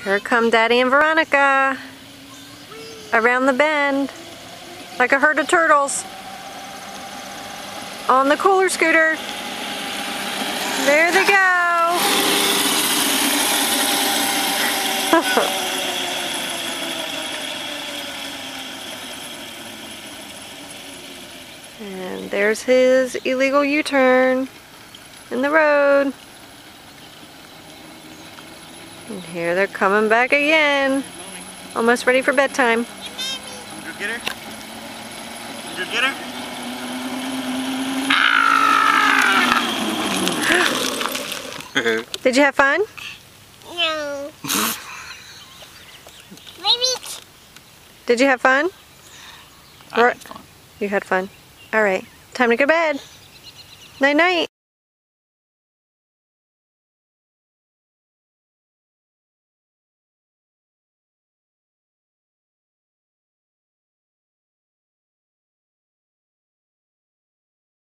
Here come Daddy and Veronica around the bend like a herd of turtles on the cooler scooter. There they go. And there's his illegal U-turn in the road. And here they're coming back again. Almost ready for bedtime. Did you get her? Did you get her? Did you have fun? No. Maybe. Did you have fun? I had fun. You had fun. All right. Time to go to bed. Night night.